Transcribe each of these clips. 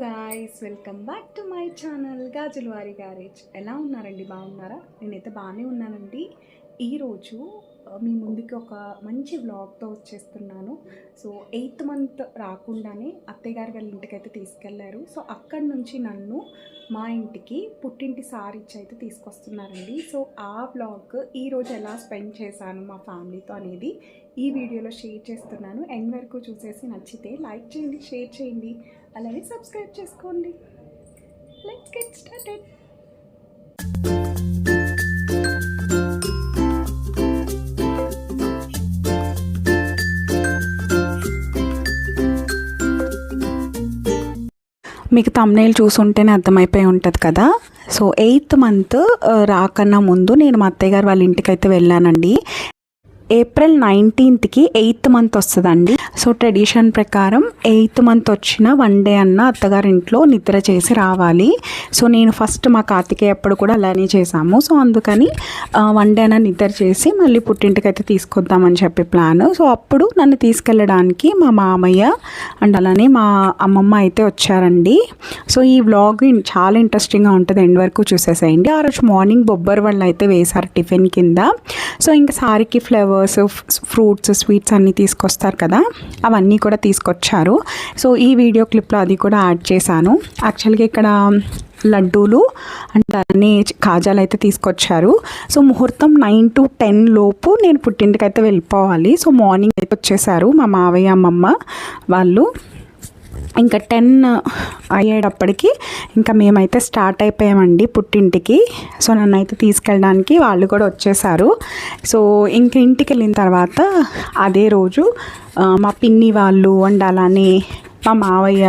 Guys, welcome back to my channel Gajulavari garage. ఎలా ఉన్నారండి? బాగున్నారా? నేనైతే బాగానే ఉన్నానండి. ఈరోజు మీ ముందుకి ఒక మంచి వ్లాగ్తో వచ్చేస్తున్నాను. సో 8th మంత్ రాకుండానే అత్తయ్య గారు వాళ్ళ ఇంటికైతే తీసుకెళ్లారు. సో అక్కడి నుంచి నన్ను మా ఇంటికి పుట్టింటి సారీచ్చి అయితే తీసుకొస్తున్నారండి. సో ఆ వ్లాగ్ ఈరోజు ఎలా స్పెండ్ చేశాను మా ఫ్యామిలీతో అనేది ఈ వీడియోలో షేర్ చేస్తున్నాను. ఎండ్ వరకు చూసేసి నచ్చితే లైక్ చేయండి, షేర్ చేయండి, అలానే సబ్స్క్రైబ్ చేసుకోండి. Let's get started. మీకు థంబ్నెయిల్ చూసుంటేనే అర్థమైపోయి ఉంటుంది కదా. సో 8th మంత్ రాకన్నా ముందు నేను మా అత్తయ్య గారు వాళ్ళ ఇంటికి అయితే వెళ్ళానండి. ఏప్రిల్ 19th 8th మంత్ వస్తుందండి. సో ట్రెడిషన్ ప్రకారం 8th మంత్ వచ్చిన 1 డే అన్న అత్తగారింట్లో నిద్ర చేసి రావాలి. సో నేను ఫస్ట్ మా కార్తికేయ అప్పుడు కూడా అలానే చేశాము. సో అందుకని 1 డే అన్న నిద్ర చేసి మళ్ళీ పుట్టింటికి అయితే తీసుకొద్దామని చెప్పి ప్లాన్. సో అప్పుడు నన్ను తీసుకెళ్ళడానికి మా మామయ్య అండ్ అలానే మా అమ్మమ్మ అయితే వచ్చారండి. సో ఈ వ్లాగ్ చాలా ఇంట్రెస్టింగ్గా ఉంటుంది, ఎండ్ వరకు చూసేసేయండి. ఆ రోజు మార్నింగ్ బొబ్బర్ వాళ్ళు అయితే వేశారు టిఫిన్ కింద. సో ఇంకా సారీకి ఫ్లేవర్స్, ఫ్రూట్స్, స్వీట్స్ అన్నీ తీసుకొస్తారు కదా, అవన్నీ కూడా తీసుకొచ్చారు. సో ఈ వీడియో క్లిప్లో అది కూడా యాడ్ చేశాను. యాక్చువల్గా ఇక్కడ లడ్డూలు అండ్ అన్నీ కాజాలు అయితే తీసుకొచ్చారు. సో ముహూర్తం 9 to 10 లోపు నేను పుట్టింటికి అయితే వెళ్ళిపోవాలి. సో మార్నింగ్ అయితే వచ్చేసారు మా మావయ్య అమ్మమ్మ వాళ్ళు. ఇంకా 10 అయ్యేటప్పటికి ఇంకా మేమైతే స్టార్ట్ అయిపోయామండి పుట్టింటికి. సో నన్ను అయితే తీసుకెళ్ళడానికి వాళ్ళు కూడా వచ్చేసారు. సో ఇంక ఇంటికి వెళ్ళిన తర్వాత అదే రోజు మా పిన్ని వాళ్ళు అండ్ అలానే మా మావయ్య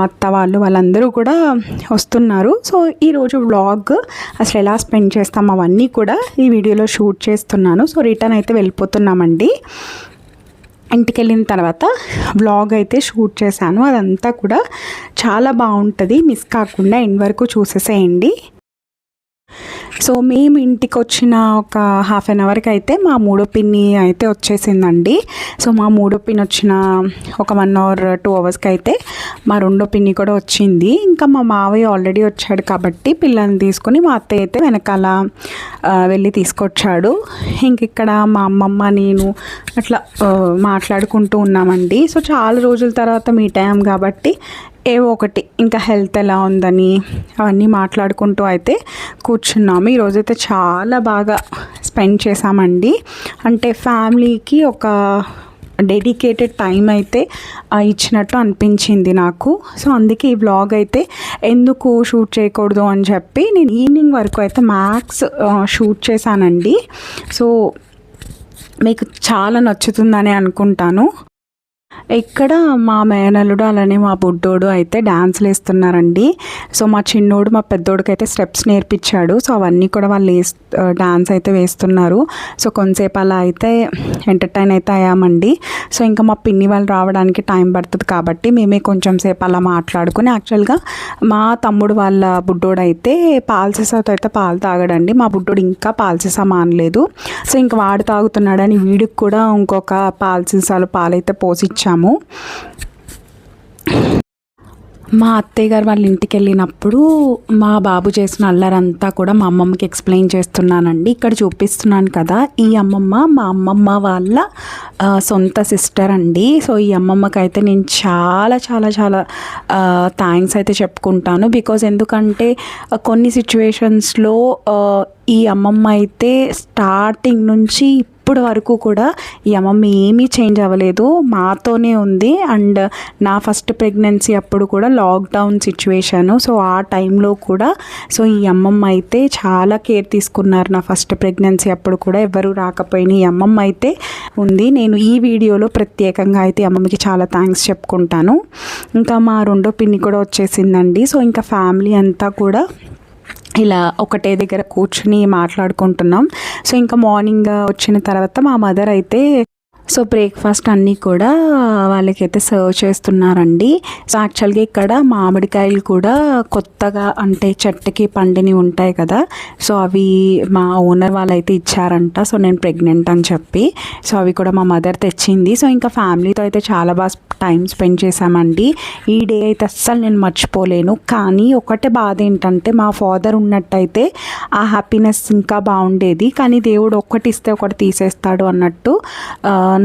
అత్త వాళ్ళందరూ కూడా వస్తున్నారు. సో ఈరోజు వ్లాగ్ అసలు ఎలా స్పెండ్ చేస్తాం అవన్నీ కూడా ఈ వీడియోలో షూట్ చేస్తున్నాను. సో రిటర్న్ అయితే వెళ్ళిపోతున్నామండి. ఇంటికి వెళ్ళిన తర్వాత వ్లాగ్ అయితే షూట్ చేశాను. అదంతా కూడా చాలా బాగుంటుంది, మిస్ కాకుండా ఎండ్ వరకు చూసేసేయండి. సో మేము ఇంటికి వచ్చిన ఒక హాఫ్ అన్ అవర్కి అయితే మా మూడో పిన్ని అయితే వచ్చేసిందండి. సో మా మూడో పిన్ని వచ్చిన ఒక 1 or 2 అవర్స్కి అయితే మా రెండో పిన్ని కూడా వచ్చింది. ఇంకా మా మావయ్య ఆల్రెడీ వచ్చాడు కాబట్టి పిల్లల్ని తీసుకుని మా అత్తయ్య అయితే వెనకాల వెళ్ళి తీసుకొచ్చాడు. ఇంక ఇక్కడ మా అమ్మమ్మ నేను అట్లా మాట్లాడుకుంటూ ఉన్నామండి. సో చాలా రోజుల తర్వాత మీట్ అయ్యాం కాబట్టి ఏవో ఒకటి ఇంకా హెల్త్ ఎలా ఉందని అవన్నీ మాట్లాడుకుంటూ అయితే కూర్చున్నాము. ఈరోజైతే చాలా బాగా స్పెండ్ చేసామండి. అంటే ఫ్యామిలీకి ఒక డెడికేటెడ్ టైం అయితే ఇచ్చినట్టు అనిపించింది నాకు. సో అందుకే ఈ వ్లాగ్ అయితే ఎందుకు షూట్ చేయకూడదు అని చెప్పి నేను ఈవినింగ్ వరకు అయితే మ్యాక్స్ షూట్ చేశానండి. సో మీకు చాలా నచ్చుతుందని అనుకుంటాను. ఇక్కడ మా మేనల్లుడు అలానే మా బుడ్డోడు అయితే డ్యాన్స్లు వేస్తున్నారండి. సో మా చిన్నోడు మా పెద్దోడికి అయితే స్టెప్స్ నేర్పించాడు. సో అవన్నీ కూడా వాళ్ళు డ్యాన్స్ అయితే వేస్తున్నారు. సో కొంతసేపు అలా అయితే ఎంటర్టైన్ అయితే అయ్యామండి. సో ఇంకా మా పిన్ని వాళ్ళు రావడానికి టైం పడుతుంది కాబట్టి మేమే కొంచెం సేపు అలా మాట్లాడుకుని, యాక్చువల్గా మా తమ్ముడు వాళ్ళ బుడ్డోడు అయితే పాలసీసాతో అయితే పాలు తాగడండి. మా బుడ్డోడు ఇంకా పాలసీసా మానలేదు. సో ఇంకా వాడు తాగుతున్నాడని వీడికి కూడా ఇంకొక పాలసీసాలు పాలైతే పోసిచ్చాము. మా అత్తయ్య గారు వాళ్ళ ఇంటికి వెళ్ళినప్పుడు మా బాబు చేసిన అల్లరంతా కూడా మా అమ్మమ్మకి ఎక్స్ప్లెయిన్ చేస్తున్నానండి. ఇక్కడ చూపిస్తున్నాను కదా, ఈ అమ్మమ్మ మా అమ్మమ్మ వాళ్ళ సొంత సిస్టర్ అండి. సో ఈ అమ్మమ్మకి అయితే నేను చాలా చాలా చాలా థ్యాంక్స్ అయితే చెప్పుకుంటాను. బికాజ్ ఎందుకంటే కొన్ని సిచ్యువేషన్స్లో ఈ అమ్మమ్మ అయితే స్టార్టింగ్ నుంచి ఇప్పటి వరకు కూడా ఈ అమ్మమ్మ ఏమీ చేంజ్ అవ్వలేదు, మాతోనే ఉంది. అండ్ నా ఫస్ట్ ప్రెగ్నెన్సీ అప్పుడు కూడా లాక్డౌన్ సిచ్యువేషను. సో ఆ టైంలో కూడా సో ఈ అమ్మమ్మ అయితే చాలా కేర్ తీసుకున్నారు. నా ఫస్ట్ ప్రెగ్నెన్సీ అప్పుడు కూడా ఎవరు రాకపోయినా ఈ అమ్మమ్మ అయితే ఉంది. నేను ఈ వీడియోలో ప్రత్యేకంగా అయితే ఈ అమ్మమ్మకి చాలా థ్యాంక్స్ చెప్పుకుంటాను. ఇంకా మా రెండో పిన్ని కూడా వచ్చేసిందండి. సో ఇంకా ఫ్యామిలీ అంతా కూడా ఇలా ఒకటే దగ్గర కూర్చుని మాట్లాడుకుంటున్నాం. సో ఇంకా మార్నింగ్ వచ్చిన తర్వాత మా మదర్ అయితే సో బ్రేక్ఫాస్ట్ అన్నీ కూడా వాళ్ళకైతే సర్వ్ చేస్తున్నారండి. సో యాక్చువల్గా ఇక్కడ మామిడికాయలు కూడా కొత్తగా అంటే చెట్టుకి పండిని ఉంటాయి కదా, సో అవి మా ఓనర్ వాళ్ళైతే ఇచ్చారంట. సో నేను ప్రెగ్నెంట్ అని చెప్పి సో అవి కూడా మా మదర్ తెచ్చింది. సో ఇంకా ఫ్యామిలీతో అయితే చాలా బాగా టైం స్పెండ్ చేశామండి. ఈ డే అయితే అస్సలు నేను మర్చిపోలేను. కానీ ఒకటే బాధ ఏంటంటే మా ఫాదర్ ఉన్నట్టయితే ఆ హ్యాపీనెస్ ఇంకా బాగుండేది. కానీ దేవుడు ఒక్కటి ఇస్తే ఒకటి తీసేస్తాడు అన్నట్టు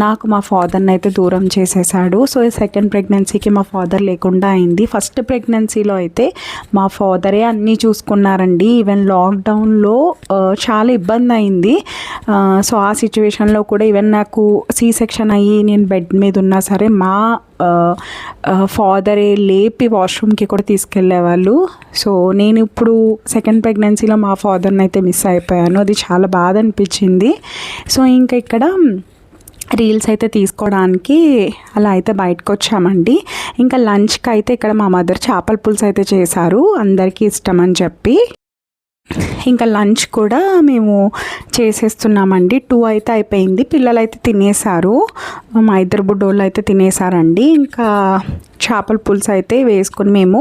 నాకు మా ఫాదర్ని అయితే దూరం చేసేసాడు. సో సెకండ్ ప్రెగ్నెన్సీకి మా ఫాదర్ లేకుండా అయింది. ఫస్ట్ ప్రెగ్నెన్సీలో అయితే మా ఫాదరే అన్నీ చూసుకున్నారండి. ఈవెన్ లాక్డౌన్లో చాలా ఇబ్బంది అయింది. సో ఆ సిచ్యువేషన్లో కూడా ఈవెన్ నాకు సి సెక్షన్ అయ్యి నేను బెడ్ మీద ఉన్నా సరే మా ఫాదరే లేపి వాష్రూమ్కి కూడా తీసుకెళ్ళేవాళ్ళు. సో నేను ఇప్పుడు సెకండ్ ప్రెగ్నెన్సీలో మా ఫాదర్ని అయితే మిస్ అయిపోయాను. అది చాలా బాధ అనిపించింది. సో ఇంకా ఇక్కడ రీల్స్ అయితే తీసుకోవడానికి అలా అయితే బయటకు వచ్చామండి. ఇంకా లంచ్కి అయితే ఇక్కడ మా మదర్ చేపల పులుసు అయితే చేశారు, అందరికీ ఇష్టం అని చెప్పి. ఇంకా లంచ్ కూడా మేము చేసేస్తున్నామండి. 2 అయితే అయిపోయింది. పిల్లలు అయితే తినేశారు, మా ఇద్దరు బుడ్డోళ్ళు అయితే తినేశారండి. ఇంకా చేపల పులుసు అయితే వేసుకొని మేము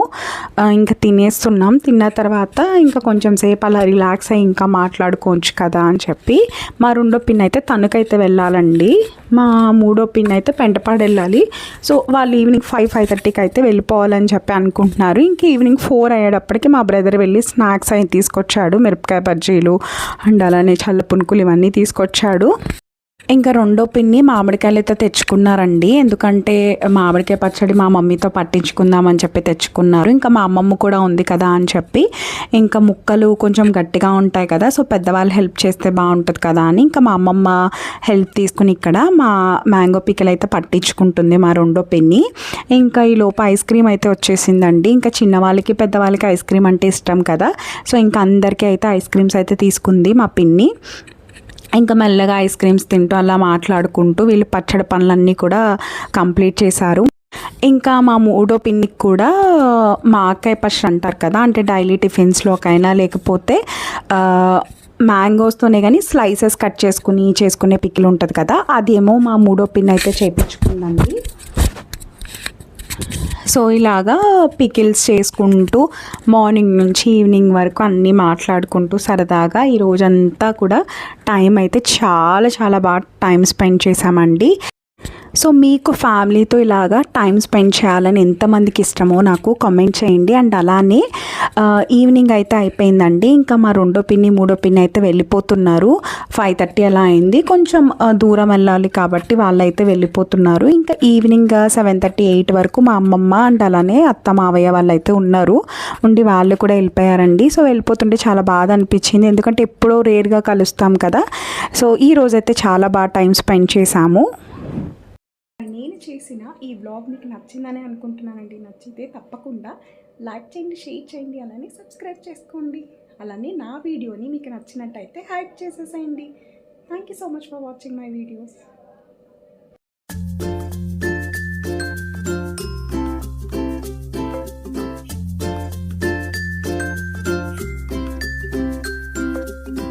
ఇంకా తినేస్తున్నాం. తిన్న తర్వాత ఇంకా కొంచెం సేపు అలా రిలాక్స్ అయ్యి ఇంకా మాట్లాడుకోవచ్చు కదా అని చెప్పి మా రెండో పిన్ అయితే తణుకైతే వెళ్ళాలండి. మా మూడో పిన్ అయితే పెంటపాడు వెళ్ళాలి. సో వాళ్ళు ఈవినింగ్ 5-5:30కి అయితే వెళ్ళిపోవాలని చెప్పి అనుకుంటున్నారు. ఇంక ఈవినింగ్ 4 అయ్యేటప్పటికి మా బ్రదర్ వెళ్ళి స్నాక్స్ అయితే తీసుకొచ్చాడు, మిరపకాయ బజ్జీలు అండ్ అలానే చల్ల పునుకులు ఇవన్నీ తీసుకొచ్చాడు. ఇంకా రెండో పిన్ని మామిడికాయలు అయితే తెచ్చుకున్నారండి. ఎందుకంటే మామిడికాయ పచ్చడి మా మమ్మీతో పట్టించుకుందామని చెప్పి తెచ్చుకున్నారు. ఇంకా మా అమ్మమ్మ కూడా ఉంది కదా అని చెప్పి ఇంకా ముక్కలు కొంచెం గట్టిగా ఉంటాయి కదా, సో పెద్దవాళ్ళు హెల్ప్ చేస్తే బాగుంటుంది కదా అని ఇంకా మా అమ్మమ్మ హెల్ప్ తీసుకుని ఇక్కడ మా మ్యాంగో పిక్కలు అయితే పట్టించుకుంటుంది మా రెండో పిన్ని. ఇంకా ఈ లోపు ఐస్ క్రీమ్ అయితే వచ్చేసిందండి. ఇంకా చిన్నవాళ్ళకి పెద్దవాళ్ళకి ఐస్ క్రీమ్ అంటే ఇష్టం కదా, సో ఇంకా అందరికీ అయితే ఐస్ క్రీమ్స్ అయితే తీసుకుంది మా పిన్ని. ఇంకా మెల్లగా ఐస్ క్రీమ్స్ తింటూ అలా మాట్లాడుకుంటూ వీళ్ళు పచ్చడి పనులన్నీ కూడా కంప్లీట్ చేశారు. ఇంకా మా మూడో పిన్నికి కూడా మా ఆకాయ పచ్చడి అంటారు కదా, అంటే డైలీ టిఫిన్స్లోకైనా లేకపోతే మ్యాంగోస్తోనే కానీ స్లైసెస్ కట్ చేసుకునే పికిల్ ఉంటుంది కదా, అదేమో మా మూడో పిన్ అయితే చేయించుకుందండి. సో ఇలాగా పికిల్స్ చేసుకుంటూ మార్నింగ్ నుంచి ఈవినింగ్ వరకు అన్నీ మాట్లాడుకుంటూ సరదాగా ఈ రోజంతా కూడా టైం అయితే చాలా చాలా బాగా టైం స్పెండ్ చేశామండి. సో మీకు ఫ్యామిలీతో ఇలాగా టైం స్పెండ్ చేయాలని ఎంతమందికి ఇష్టమో నాకు కామెంట్ చేయండి. అండ్ అలానే ఈవినింగ్ అయితే అయిపోయిందండి. ఇంకా మా రెండో పిన్ని మూడో పిన్ని అయితే వెళ్ళిపోతున్నారు. 5:30 అలా అయింది. కొంచెం దూరం వెళ్ళాలి కాబట్టి వాళ్ళైతే వెళ్ళిపోతున్నారు. ఇంకా ఈవినింగ్ 7:30-8 వరకు మా అమ్మమ్మ అండ్ అలానే అత్త మావయ్య వాళ్ళైతే ఉన్నారు, ఉండి వాళ్ళు కూడా వెళ్ళిపోయారండి. సో వెళ్ళిపోతుంటే చాలా బాధ అనిపించింది, ఎందుకంటే ఎప్పుడో రేర్గా కలుస్తాం కదా. సో ఈ రోజైతే చాలా బాగా టైం స్పెండ్ చేశాము. నేను చేసిన ఈ వ్లాగ్ మీకు నచ్చిందని అనుకుంటున్నానండి. నచ్చితే తప్పకుండా లైక్ చేయండి, షేర్ చేయండి, అలానే సబ్స్క్రైబ్ చేసుకోండి. అలానే నా వీడియోని మీకు నచ్చినట్టయితే హైప్ చేసేసేయండి. Thank you so much for watching my videos.